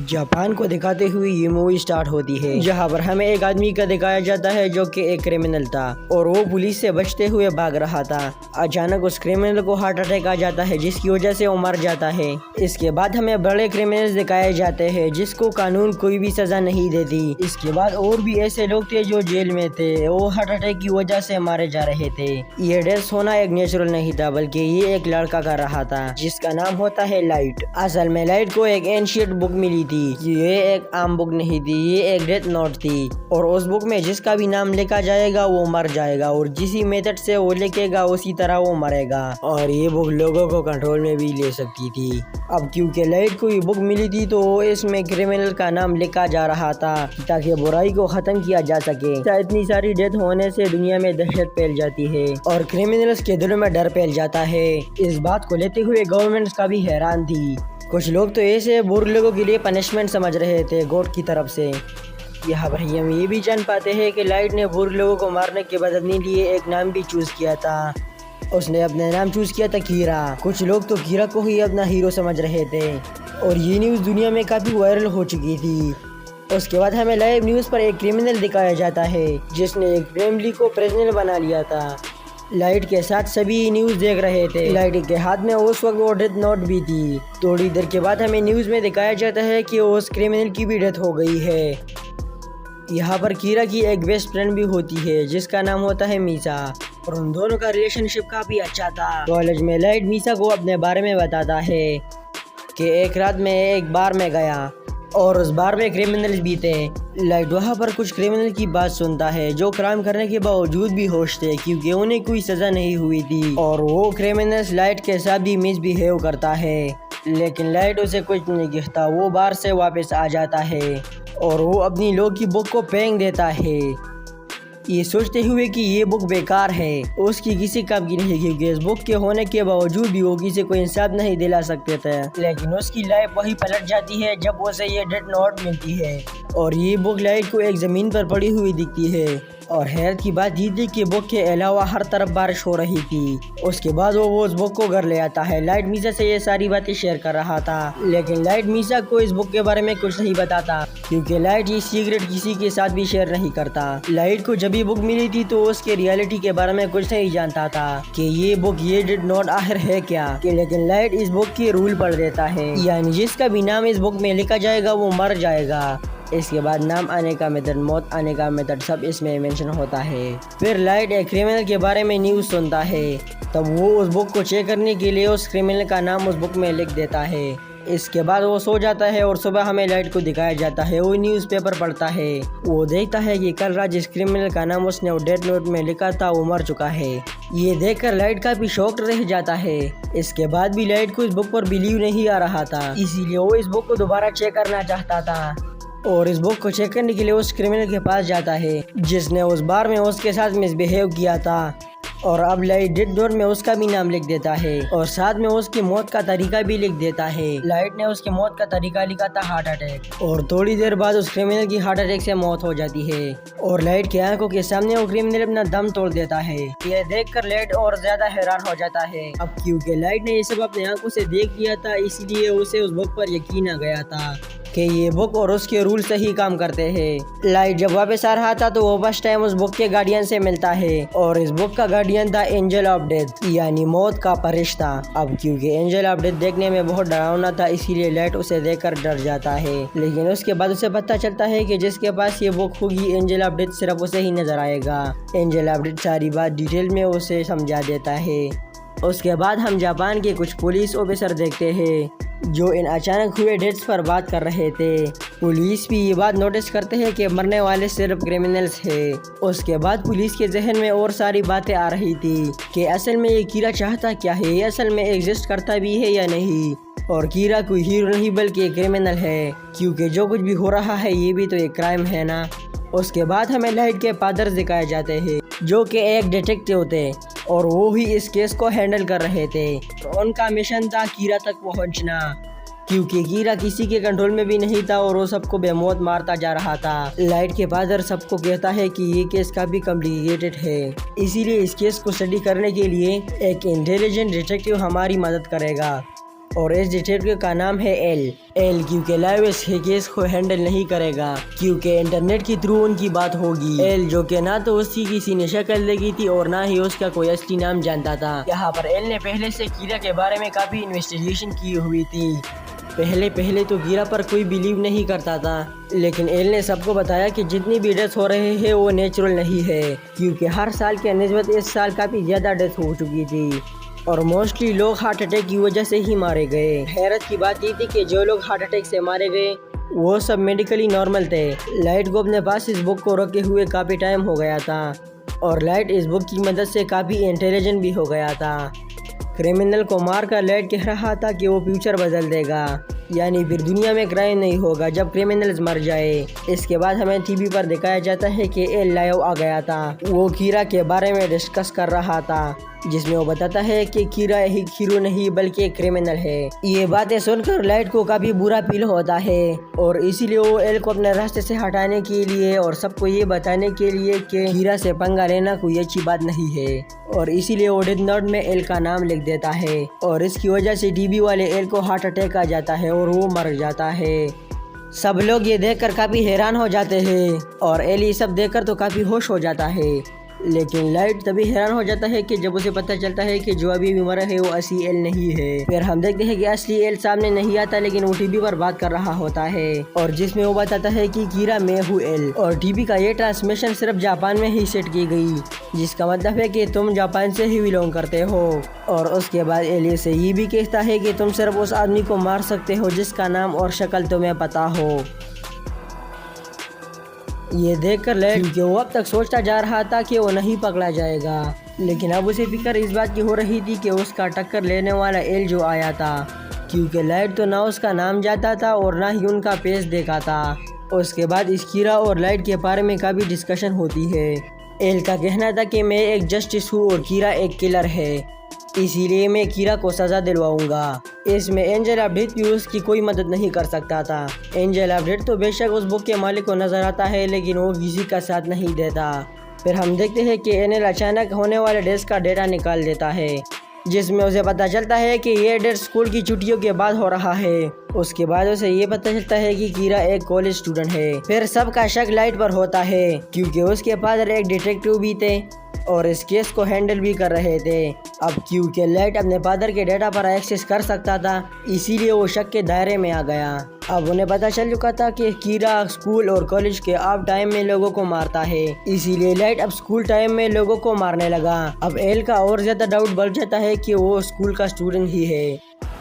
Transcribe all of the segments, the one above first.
Japan کو دکھاتے ہوئے یہ مووی سٹارٹ ہوتی ہے جہاں پر ہمیں ایک آدمی کا دکھایا جاتا ہے جو کہ ایک کرمنل تھا اور وہ پولیس سے بچتے ہوئے بھاگ رہا تھا۔ اچانک اس کرمنل کو ہارٹ اٹیک آ جاتا ہے جس کی وجہ سے وہ مر جاتا ہے۔ اس کے بعد ہمیں بڑے کرمنل دکھائے جاتے ہیں جس کو قانون کوئی بھی سزا نہیں دیتی۔ اس کے بعد اور بھی ایسے لوگ تھے جو جیل میں تھے، وہ ہارٹ اٹیک کی وجہ سے مارے جا رہے تھے۔ یہ ڈیتھ ہونا ایک نیچرل نہیں تھا بلکہ یہ ایک لڑکا کر رہا تھا جس کا نام ہوتا ہے لائٹ۔ اصل میں لائٹ کو ایک اینشینٹ بک ملی تھی، یہ ایک عام بک نہیں تھی، یہ ایک ڈیتھ نوٹ تھی اور اس بک میں جس کا بھی نام لکھا جائے گا وہ مر جائے گا اور جسی میتھڈ سے وہ لکھے گا اسی طرح وہ مرے گا، اور یہ بک لوگوں کو کنٹرول میں بھی لے سکتی تھی۔ اب کیونکہ لائٹ کو یہ بک ملی تھی تو اس میں کرمنل کا نام لکھا جا رہا تھا تاکہ برائی کو ختم کیا جا سکے۔ اتنی ساری ڈیتھ ہونے سے دنیا میں دہشت پھیل جاتی ہے اور کرمنلز کے دلوں میں ڈر پھیل جاتا ہے۔ اس بات کو لیتے ہوئے گورنمنٹ کا بھی حیران تھی۔ کچھ لوگ تو ایسے برے لوگوں کے لیے پنشمنٹ سمجھ رہے تھے گاڈ کی طرف سے۔ یہاں پر ہم یہ بھی جان پاتے ہیں کہ لائٹ نے برے لوگوں کو مارنے کے بعد اپنے لیے ایک نام بھی چوز کیا تھا۔ اس نے اپنا نام چوز کیا تھا کیرا۔ کچھ لوگ تو کیرا کو ہی اپنا ہیرو سمجھ رہے تھے اور یہ نیوز دنیا میں کافی وائرل ہو چکی تھی۔ اس کے بعد ہمیں لائیو نیوز پر ایک کرمنل دکھایا جاتا ہے جس نے ایک فیملی کو پریزنر بنا لیا تھا۔ لائٹ کے ساتھ سبھی نیوز دیکھ رہے تھے۔ لائٹ کے ہاتھ میں اس وقت وہ ڈیتھ نوٹ بھی تھی۔ تھوڑی دیر کے بعد ہمیں نیوز میں دکھایا جاتا ہے کہ اس کرمنل کی بھی ڈیتھ ہو گئی ہے۔ یہاں پر کیرا کی ایک بیسٹ فرینڈ بھی ہوتی ہے جس کا نام ہوتا ہے میسا، اور ان دونوں کا ریلیشن شپ کافی اچھا تھا۔ کالج میں لائٹ میسا کو اپنے بارے میں بتاتا ہے کہ ایک رات میں ایک بار میں گیا اور اس بار میں کرمنلز بھی تھے۔ لائٹ وہاں پر کچھ کرمنل کی بات سنتا ہے جو کرائم کرنے کے باوجود بھی ہوش تھے کیونکہ انہیں کوئی سزا نہیں ہوئی تھی، اور وہ کرمنلز لائٹ کے ساتھ بھی مس بیہیو کرتا ہے، لیکن لائٹ اسے کچھ نہیں کہتا۔ وہ بار سے واپس آ جاتا ہے اور وہ اپنی لوگ کی بک کو پھینک دیتا ہے، یہ سوچتے ہوئے کہ یہ بک بیکار ہے، اس کی کسی کام کی نہیں کیونکہ اس بک کے ہونے کے باوجود بھی وہ کسی کو انصاف نہیں دلا سکتے تھے۔ لیکن اس کی لائف وہی پلٹ جاتی ہے جب اسے یہ ڈیتھ نوٹ ملتی ہے اور یہ بک لائٹ کو ایک زمین پر پڑی ہوئی دکھتی ہے، اور حیرت کی بات یہ تھی کہ بک کے علاوہ ہر طرف بارش ہو رہی تھی۔ اس کے بعد وہ اس بک کو گھر لے آتا ہے۔ لائٹ میسا سے یہ ساری باتیں شیئر کر رہا تھا لیکن لائٹ میسا کو اس بک کے بارے میں کچھ نہیں بتاتا کیونکہ لائٹ یہ سیکرٹ کسی کے ساتھ بھی شیئر نہیں کرتا۔ لائٹ کو جب یہ بک ملی تھی تو اس کے ریالٹی کے بارے میں کچھ نہیں جانتا تھا کہ یہ بک یہ ڈیتھ نوٹ آخر ہے کیا، لیکن لائٹ اس بک کی رول پڑھ دیتا ہے، یعنی جس کا بھی نام اس بک میں لکھا جائے گا وہ مر جائے گا۔ اس کے بعد نام آنے کا میتھڈ، موت آنے کا میتھڈ سب اس میں مینشن ہوتا ہے۔ پھر لائٹ ایک کرمنل کے بارے میں نیوز سنتا ہے، تب وہ اس بک کو چیک کرنے کے لیے اس کرمنل کا نام اس بک میں لکھ دیتا ہے۔ اس کے بعد وہ سو جاتا ہے اور صبح ہمیں لائٹ کو دکھایا جاتا ہے، وہ نیوز پیپر پڑھتا ہے، وہ دیکھتا ہے کہ کل رات جس کرمنل کا نام اس نے ڈیتھ نوٹ میں لکھا تھا وہ مر چکا ہے۔ یہ دیکھ کر لائٹ کافی شوکڈ رہ جاتا ہے۔ اس کے بعد بھی لائٹ کو اس بک پر بلیو نہیں آ رہا تھا، اسی لیے وہ اس بک کو دوبارہ چیک کرنا چاہتا تھا اور اس بک کو چیک کرنے کے لیے اس کرمنل کے پاس جاتا ہے جس نے اس بار میں اس کے ساتھ مس بیہیو کیا تھا، اور اب لائٹ ڈیتھ نوٹ میں اس کا بھی نام لکھ دیتا ہے اور ساتھ میں اس کی موت کا طریقہ بھی لکھ دیتا ہے۔ لائٹ نے اس کی موت کا طریقہ لکھا تھا ہارٹ اٹیک، اور تھوڑی دیر بعد اس کرمنل کی ہارٹ اٹیک سے موت ہو جاتی ہے اور لائٹ کی آنکھوں کے سامنے وہ کرمنل اپنا دم توڑ دیتا ہے۔ یہ دیکھ کر لائٹ اور زیادہ حیران ہو جاتا ہے۔ اب کیونکہ لائٹ نے یہ سب اپنی آنکھوں سے دیکھ لیا تھا اس لیے اسے اس بک پر یقین آ گیا تھا کہ یہ بک اور اس کے رول صحیح کام کرتے ہیں۔ لائٹ جب واپس آ رہا تھا تو وہ فرسٹ ٹائم اس بک کے گارڈین سے ملتا ہے، اور اس بک کا گارڈین تھا اینجل آف ڈیتھ، یعنی موت کا فرشتہ۔ اب کیونکہ اینجل آف ڈیتھ دیکھنے میں بہت ڈراؤنا تھا اسی لیے لائٹ اسے دیکھ کر ڈر جاتا ہے، لیکن اس کے بعد اسے پتہ چلتا ہے کہ جس کے پاس یہ بک ہوگی اینجل آف ڈیتھ صرف اسے ہی نظر آئے گا۔ اینجل آف ڈیتھ ساری بات ڈیٹیل میں اسے سمجھا دیتا ہے۔ اس کے بعد ہم جاپان کے کچھ پولیس آفیسر دیکھتے ہیں جو ان اچانک ہوئے ڈیتھس پر بات کر رہے تھے۔ پولیس بھی یہ بات نوٹس کرتے ہیں کہ مرنے والے صرف کرمنلز ہیں۔ اس کے بعد پولیس کے ذہن میں اور ساری باتیں آ رہی تھی کہ اصل میں یہ کیرا چاہتا کیا ہے، یہ اصل میں ایگزسٹ کرتا بھی ہے یا نہیں، اور کیرا کوئی ہیرو نہیں بلکہ ایک کرمنل ہے کیونکہ جو کچھ بھی ہو رہا ہے یہ بھی تو ایک کرائم ہے نا۔ اس کے بعد ہمیں لائٹ کے فادرز دکھائے جاتے ہیں جو کہ ایک ڈیٹیکٹیو تھے اور وہ ہی اس کیس کو ہینڈل کر رہے تھے، ان کا مشن تھا کیرا تک پہنچنا کیونکہ کیرا کسی کے کنٹرول میں بھی نہیں تھا اور وہ سب کو بے موت مارتا جا رہا تھا۔ لائٹ کے فادر سب کو کہتا ہے کہ یہ کیس کافی کمپلیکیٹڈ ہے، اسی لیے اس کیس کو اسٹڈی کرنے کے لیے ایک انٹیلیجنٹ ڈیٹیکٹیو ہماری مدد کرے گا۔ اور اس ڈیٹیکٹیو کا نام ہے ایل کیونکہ لائیو اس کیس کو ہینڈل نہیں کرے گا کیونکہ انٹرنیٹ کے تھرو ان کی بات ہوگی۔ ایل جو کہ نہ تو اس کی کسی نے شکل دیکھی تھی اور نہ ہی اس کا کوئی اصلی نام جانتا تھا۔ یہاں پر ایل نے پہلے سے کیرا کے بارے میں کافی انویسٹیگیشن کی ہوئی تھی۔ پہلے تو کیرا پر کوئی بیلیو نہیں کرتا تھا، لیکن ایل نے سب کو بتایا کہ جتنی بھی ڈیتھ ہو رہے ہیں وہ نیچرل نہیں ہے کیونکہ ہر سال کے نسبت اس سال کافی زیادہ ڈیتھ ہو چکی تھی اور موسٹلی لوگ ہارٹ اٹیک کی وجہ سے ہی مارے گئے۔ حیرت کی بات یہ تھی کہ جو لوگ ہارٹ اٹیک سے مارے گئے وہ سب میڈیکلی نارمل تھے۔ لائٹ کو اپنے پاس اس بک کو رکھے ہوئے کافی ٹائم ہو گیا تھا اور لائٹ اس بک کی مدد سے کافی انٹیلیجنٹ بھی ہو گیا تھا۔ کرمنل کو مار کر لائٹ کہہ رہا تھا کہ وہ فیوچر بدل دے گا، یعنی پھر دنیا میں کرائم نہیں ہوگا جب کرمنلز مر جائے۔ اس کے بعد ہمیں ٹی وی پر دکھایا جاتا ہے کہ ایل لائیو آ گیا تھا، وہ کیرا کے بارے میں ڈسکس کر رہا تھا جس میں وہ بتاتا ہے کہ کیرا ایک ہیرو نہیں بلکہ ایک کرمنل ہے۔ یہ باتیں سن کر لائٹ کو کافی برا فیل ہوتا ہے اور اسی لیے وہ ایل کو اپنے راستے سے ہٹانے کے لیے اور سب کو یہ بتانے کے لیے کہ کیرا سے پنگا لینا کوئی اچھی بات نہیں ہے اور اسی لیے وہ ڈیتھ نوٹ میں ایل کا نام لکھ دیتا ہے اور اس کی وجہ سے ٹی وی والے ایل کو ہارٹ اٹیک آ جاتا ہے اور وہ مر جاتا ہے۔ سب لوگ یہ دیکھ کر کافی حیران ہو جاتے ہیں اور ایل یہ سب دیکھ کر تو کافی ہوش ہو جاتا ہے، لیکن لائٹ تبھی حیران ہو جاتا ہے کہ جب اسے پتہ چلتا ہے کہ جو ابھی بھی مرا ہے وہ اصلی ایل نہیں ہے۔ پھر ہم دیکھتے ہیں کہ اصلی ایل سامنے نہیں آتا لیکن وہ ٹی وی پر بات کر رہا ہوتا ہے اور جس میں وہ بتاتا ہے کہ کیرا میں ہوں ایل اور ٹی وی کا یہ ٹرانسمیشن صرف جاپان میں ہی سیٹ کی گئی جس کا مطلب ہے کہ تم جاپان سے ہی بلونگ کرتے ہو۔ اور اس کے بعد ایل سے یہ بھی کہتا ہے کہ تم صرف اس آدمی کو مار سکتے ہو جس کا نام اور شکل تمہیں پتا ہو۔ یہ دیکھ کر لائٹ کہ وہ اب تک سوچتا جا رہا تھا کہ وہ نہیں پکڑا جائے گا، لیکن اب اسے فکر اس بات کی ہو رہی تھی کہ اس کا ٹکر لینے والا ایل جو آیا تھا کیونکہ لائٹ تو نہ اس کا نام جانتا تھا اور نہ ہی ان کا فیس دیکھا تھا۔ اس کے بعد اس کیرا اور لائٹ کے بارے میں کافی ڈسکشن ہوتی ہے۔ ایل کا کہنا تھا کہ میں ایک جسٹس ہوں اور کیرا ایک کلر ہے، اسی لیے میں کیرا کو سزا دلواؤں گا۔ اس میں اینجل آف ڈیتھ بھی اس کی کوئی مدد نہیں کر سکتا تھا۔ اینجل آف ڈیتھ تو بے شک اس بک کے مالک کو نظر آتا ہے لیکن وہ کسی کا ساتھ نہیں دیتا۔ پھر ہم دیکھتے ہیں کہ اینل اچانک ہونے والے ڈیز کا ڈیٹا نکال دیتا ہے جس میں اسے پتہ چلتا ہے کہ یہ ڈیٹ اسکول کی چھٹیوں کے بعد ہو رہا ہے۔ اس کے بعد اسے یہ پتہ چلتا ہے کہ کیرا ایک کالج اسٹوڈنٹ ہے۔ پھر سب کا شک لائٹ پر ہوتا ہے کیونکہ اس کے فادر ایک ڈیٹیکٹیو بھی تھے اور اس کیس کو ہینڈل بھی کر رہے تھے۔ اب کیونکہ لائٹ اپنے فادر کے ڈیٹا پر ایکسس کر سکتا تھا اسی لیے وہ شک کے دائرے میں آ گیا۔ اب انہیں پتہ چل چکا تھا کہ کیرا اسکول اور کالج کے آف ٹائم میں لوگوں کو مارتا ہے، اسی لیے لائٹ اب اسکول ٹائم میں لوگوں کو مارنے لگا۔ اب ایل کا اور زیادہ ڈاؤٹ بڑھ جاتا ہے کہ وہ اسکول کا اسٹوڈنٹ ہی ہے۔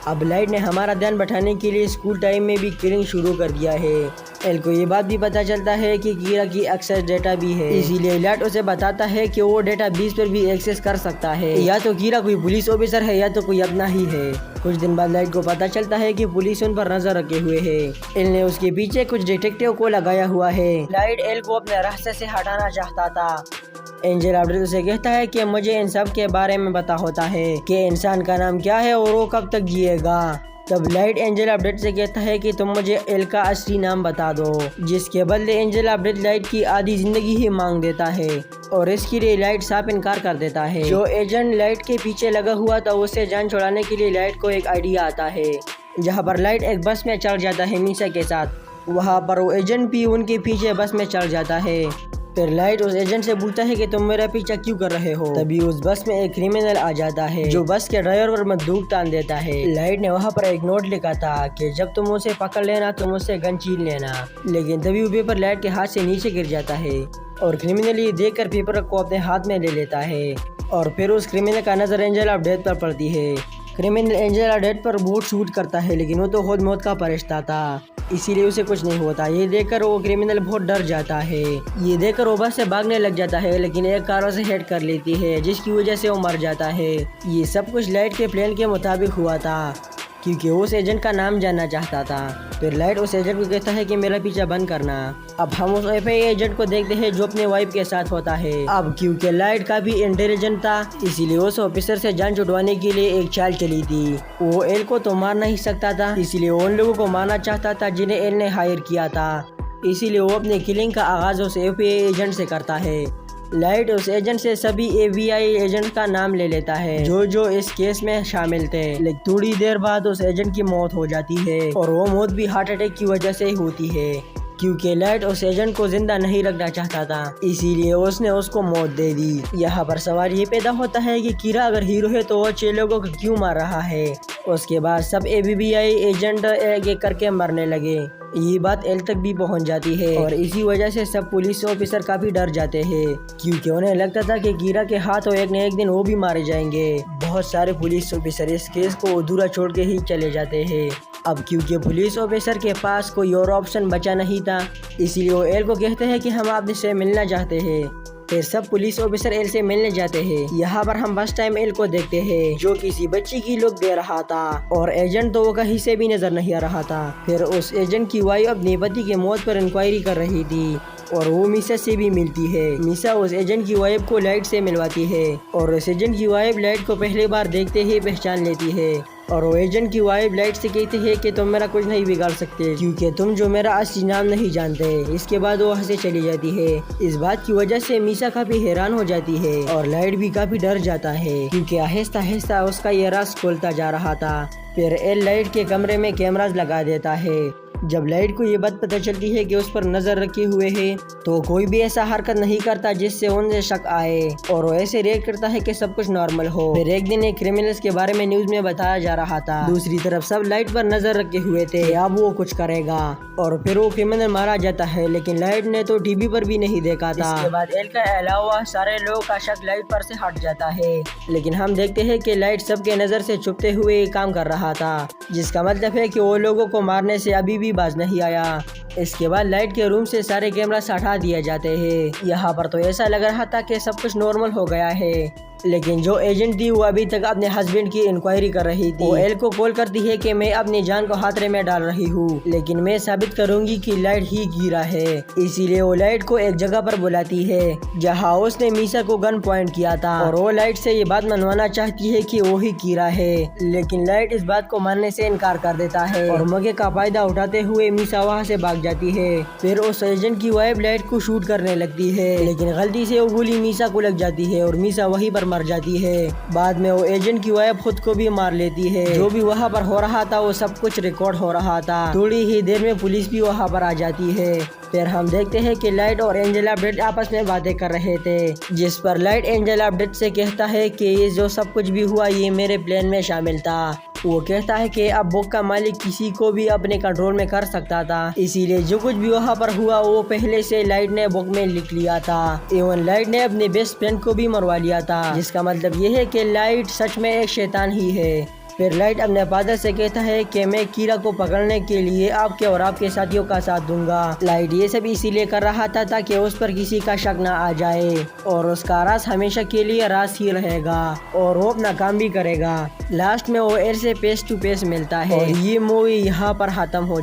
اب لائٹ نے ہمارا دھیان بٹھانے کے لیے اسکول ٹائم میں بھی کلنگ شروع کر دیا ہے۔ ایل کو یہ بات بھی پتہ چلتا ہے کہ کیرا کی ایکسس ڈیٹا بھی ہے، اسی لیے لائٹ اسے بتاتا ہے کہ وہ ڈیٹا بیس پر بھی ایکسس کر سکتا ہے۔ یا تو کیرا کوئی پولیس آفیسر ہے یا تو کوئی اپنا ہی ہے۔ کچھ دن بعد لائٹ کو پتہ چلتا ہے کہ پولیس ان پر نظر رکھے ہوئے ہے۔ ایل نے اس کے پیچھے کچھ ڈیٹیکٹیو کو لگایا ہوا ہے۔ لائٹ ایل کو اپنے راستے سے ہٹانا چاہتا تھا۔ اینجل آف ڈیتھ اسے کہتا ہے کہ مجھے ان سب کے بارے میں پتہ ہوتا ہے کہ انسان کا نام کیا ہے اور وہ کب تک جیے گا۔ تب لائٹ اینجل آف ڈیتھ سے کہتا ہے کہ تم مجھے ایل کا اصلی نام بتا دو، جس کے بدلے اینجل آف ڈیتھ لائٹ کی آدھی زندگی ہی مانگ دیتا ہے اور اس کے لیے لائٹ صاف انکار کر دیتا ہے۔ جو ایجنٹ لائٹ کے پیچھے لگا ہوا تھا اسے جان چھڑانے کے لیے لائٹ کو ایک آئیڈیا آتا ہے جہاں پر لائٹ ایک بس میں چڑھ جاتا ہے میسا کے ساتھ، وہاں پر وہ ایجنٹ بھی ان کے پیچھے بس میں چڑھ جاتا ہے۔ پھر لائٹ اس ایجنٹ سے پوچھتا ہے کہ تم میرا پیچھا کیوں کر رہے ہو؟ تبھی اس بس میں ایک کرمنل آ جاتا ہے جو بس کے ڈرائیور پر بندوق تان دیتا ہے۔ لائٹ نے وہاں پر ایک نوٹ لکھا تھا کہ جب تم اسے پکڑ لینا تم اسے گن چھین لینا، لیکن تبھی وہ پیپر لائٹ کے ہاتھ سے نیچے گر جاتا ہے اور کرمنل یہ دیکھ کر پیپر کو اپنے ہاتھ میں لے لیتا ہے اور پھر اس کرمنل کا نظر اینجل آف ڈیتھ پر پڑتی ہے۔ کرمنل اینجل آف ڈیتھ پر بہت شوٹ کرتا ہے لیکن وہ تو خود موت کا فرشتہ تھا اسی لیے اسے کچھ نہیں ہوتا۔ یہ دیکھ کر وہ کرمنل بہت ڈر جاتا ہے۔ یہ دیکھ کر وہ بس سے بھاگنے لگ جاتا ہے لیکن ایک کار اسے ہٹ کر لیتی ہے جس کی وجہ سے وہ مر جاتا ہے۔ یہ سب کچھ لائٹ کے پلان کے مطابق ہوا تھا کیونکہ وہ اس ایجنٹ کا نام جاننا چاہتا تھا۔ پھر لائٹ اس ایجنٹ کو کہتا ہے کہ میرا پیچھا بند کرنا۔ اب ہم اس ایف آئی ایجنٹ کو دیکھتے ہیں جو اپنے وائف کے ساتھ ہوتا ہے۔ اب کیونکہ لائٹ کافی انٹیلیجنٹ تھا اسی لیے اس آفیسر سے جان چھڑوانے کے لیے ایک چال چلی تھی۔ وہ ایل کو تو مار نہیں سکتا تھا اسی لیے وہ ان لوگوں کو مارنا چاہتا تھا جنہیں ایل نے ہائر کیا تھا، اسی لیے وہ اپنے کلنگ کا آغاز اس ایف آئی ایجنٹ سے کرتا ہے۔ لائٹ اس ایجنٹ سے سبھی FBI ایجنٹ کا نام لے لیتا ہے جو اس کیس میں شامل تھے، لیکن تھوڑی دیر بعد اس ایجنٹ کی موت ہو جاتی ہے اور وہ موت بھی ہارٹ اٹیک کی وجہ سے ہوتی ہے، کیونکہ لائٹ اس ایجنٹ کو زندہ نہیں رکھنا چاہتا تھا، اسی لیے اس نے اس کو موت دے دی۔ یہاں پر سوال یہ پیدا ہوتا ہے کہ کیرا اگر ہیرو ہے تو وہ 6 لوگوں کو کیوں مار رہا ہے؟ اس کے بعد سب FBI ایجنٹ ایک ایک کر کے مرنے لگے۔ یہ بات ایل تک بھی پہنچ جاتی ہے اور اسی وجہ سے سب پولیس آفیسر کافی ڈر جاتے ہیں، کیونکہ انہیں لگتا تھا کہ کیرا کے ہاتھوں ایک نہ ایک دن وہ بھی مارے جائیں گے۔ بہت سارے پولیس آفیسر اس کیس کو ادھورا چھوڑ کے ہی چلے جاتے ہیں۔ اب کیونکہ پولیس آفیسر کے پاس کوئی اور آپشن بچا نہیں تھا، اسی لیے وہ ایل کو کہتے ہیں کہ ہم آپ سے ملنا چاہتے ہیں۔ پھر سب پولیس آفیسر ایل سے ملنے جاتے ہیں۔ یہاں پر ہم فرسٹ ٹائم ایل کو دیکھتے ہیں جو کسی بچی کی لک دے رہا تھا اور ایجنٹ تو وہ کہیں سے بھی نظر نہیں آ رہا تھا۔ پھر اس ایجنٹ کی وائف اپنے پتی کے موت پر انکوائری کر رہی تھی اور وہ میسا سے بھی ملتی ہے۔ میسا اس ایجنٹ کی وائف کو لائٹ سے ملواتی ہے اور اس ایجنٹ کی وائف لائٹ کو پہلی بار دیکھتے ہی پہچان لیتی ہے اور وہ ایجنٹ کی وائف لائٹ سے کہتی ہے کہ تم میرا کچھ نہیں بگاڑ سکتے کیونکہ تم جو میرا اصلی نام نہیں جانتے۔ اس کے بعد وہ ہنسے چلی جاتی ہے۔ اس بات کی وجہ سے میسا کافی حیران ہو جاتی ہے اور لائٹ بھی کافی ڈر جاتا ہے کیونکہ آہستہ آہستہ اس کا یہ راز کھولتا جا رہا تھا۔ پھر ایل لائٹ کے کمرے میں کیمراز لگا دیتا ہے۔ جب لائٹ کو یہ بات پتہ چلتی ہے کہ اس پر نظر رکھے ہوئے ہے تو کوئی بھی ایسا حرکت نہیں کرتا جس سے انہیں شک آئے اور وہ ایسے ریئیکٹ کرتا ہے کہ سب کچھ نارمل ہو۔ پھر ایک دن ایک کرمنلز کے بارے میں نیوز میں بتایا جا رہا تھا، دوسری طرف سب لائٹ پر نظر رکھے ہوئے تھے اب وہ کچھ کرے گا اور پھر وہ کرمنل مارا جاتا ہے، لیکن لائٹ نے تو ٹی وی پر بھی نہیں دیکھا تھا۔ اس کے بعد ایل کا علاوہ سارے لوگوں کا شک لائٹ پر سے ہٹ جاتا ہے، لیکن ہم دیکھتے ہیں کہ لائٹ سب کے نظر سے چھپتے ہوئے کام کر رہا تھا، جس کا مطلب ہے کہ وہ لوگوں کو مارنے سے ابھی بھی باز نہیں آیا۔ اس کے بعد لائٹ کے روم سے سارے کیمراز ہٹا دیے جاتے ہیں۔ یہاں پر تو ایسا لگ رہا تھا کہ سب کچھ نارمل ہو گیا ہے، لیکن جو ایجنٹ تھی وہ ابھی تک اپنے ہسبینڈ کی انکوائری کر رہی تھی۔ وہ ایل کو کال کرتی ہے کہ میں اپنی جان کو خطرے میں ڈال رہی ہوں، لیکن میں ثابت کروں گی کہ لائٹ ہی گرا ہے۔ اسی لیے وہ لائٹ کو ایل جگہ پر بلاتی ہے جہاں اس نے میسا کو گن پوائنٹ کیا تھا اور وہ لائٹ سے یہ بات منوانا چاہتی ہے کہ وہی گرا ہے، لیکن لائٹ اس بات کو ماننے سے انکار کر دیتا ہے اور موقع کا فائدہ اٹھاتے ہوئے میسا وہاں سے بھاگ جاتی ہے۔ پھر اس ایجنٹ کی وائف لائٹ کو شوٹ کرنے لگتی ہے، لیکن غلطی سے وہ گولی میسا کو لگ جاتی ہے اور میسا وہیں پر مر جاتی ہے۔ بعد میں وہ ایجنٹ کی وائف خود کو بھی مار لیتی ہے۔ جو بھی وہاں پر ہو رہا تھا وہ سب کچھ ریکارڈ ہو رہا تھا۔ تھوڑی ہی دیر میں پولیس بھی وہاں پر آ جاتی ہے۔ پھر ہم دیکھتے ہیں کہ لائٹ اور اینجل آف ڈیتھ آپس میں باتیں کر رہے تھے، جس پر لائٹ اینجل آف ڈیتھ سے کہتا ہے کہ یہ جو سب کچھ بھی ہوا یہ میرے پلان میں شامل تھا۔ وہ کہتا ہے کہ اب بک کا مالک کسی کو بھی اپنے کنٹرول میں کر سکتا تھا، اسی لیے جو کچھ بھی وہاں پر ہوا وہ پہلے سے لائٹ نے بک میں لکھ لیا تھا۔ ایون لائٹ نے اپنے بیسٹ فرینڈ کو بھی مروا لیا تھا، جس کا مطلب یہ ہے کہ لائٹ سچ میں ایک شیطان ہی ہے۔ پھر لائٹ اپنے فادر سے کہتا ہے کہ میں کیرا کو پکڑنے کے لیے آپ کے اور آپ کے ساتھیوں کا ساتھ دوں گا۔ لائٹ یہ سب اسی لیے کر رہا تھا تاکہ اس پر کسی کا شک نہ آ جائے اور اس کا راز ہمیشہ کے لیے راز ہی رہے گا اور وہ اپنا کام بھی کرے گا۔ لاسٹ میں وہ ایل سے فیس ٹو فیس ملتا ہے اور یہ مووی یہاں پر ختم ہو جاتا ہے۔